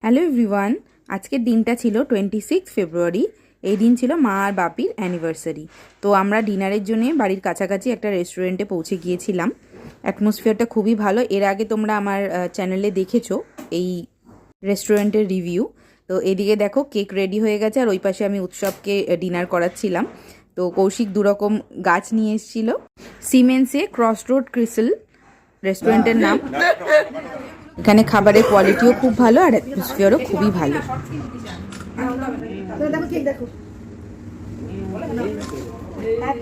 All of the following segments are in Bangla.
হ্যালো এভরিওয়ান, আজকের দিনটা ছিল 26 ফেব্রুয়ারি। এই দিন ছিল মা আর বাপির অ্যানিভার্সারি। তো আমরা ডিনারের জন্য বাড়ির কাছাকাছি একটা রেস্টুরেন্টে পৌঁছে গিয়েছিলাম। অ্যাটমসফিয়ারটা খুবই ভালো। এর আগে তোমরা আমার চ্যানেলে দেখেছো এই রেস্টুরেন্টের রিভিউ। তো এদিকে দেখো কেক রেডি হয়ে গেছে, আর ওই পাশে আমি উৎসবকে ডিনার করাচ্ছিলাম। তো কৌশিক দুরকম গাছ নিয়ে এসেছিল। সিমেন্সে ক্রস রোড ক্রিসেল রেস্টুরেন্টের নাম। এখানে খাবারের কোয়ালিটিও খুব ভালো আর অ্যাটমসফিয়ারও খুবই ভালো।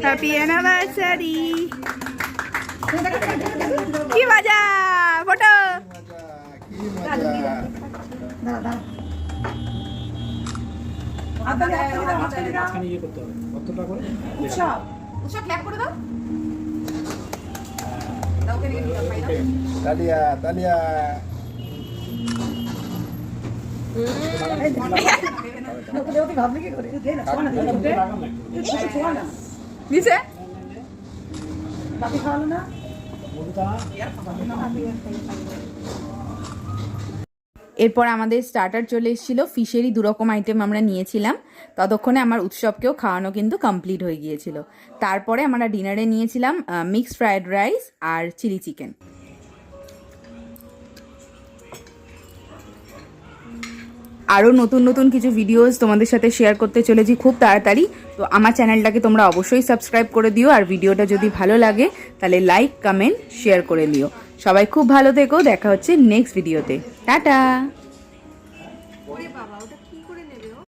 Happy anniversary. কি মজা, ফটো তালিয়া তালিয়া দিছে। এরপর আমাদের স্টার্টার চলে এসেছিলো। ফিশেরই দুরকম আইটেম আমরা নিয়েছিলাম। ততক্ষণে আমার উৎসবকেও খাওয়ানো কিন্তু কমপ্লিট হয়ে গিয়েছিল। তারপরে আমরা ডিনারে নিয়েছিলাম মিক্সড ফ্রায়েড রাইস আর চিলি চিকেন। আরও নতুন নতুন কিছু ভিডিওস তোমাদের সাথে শেয়ার করতে চলেছি খুব তাড়াতাড়ি। তো আমার চ্যানেলটাকে তোমরা অবশ্যই সাবস্ক্রাইব করে দিও, আর ভিডিওটা যদি ভালো লাগে তাহলে লাইক কমেন্ট শেয়ার করে দিও। সবাই খুব ভালো থেকো, দেখা হচ্ছে নেক্সট ভিডিওতে। টাটা।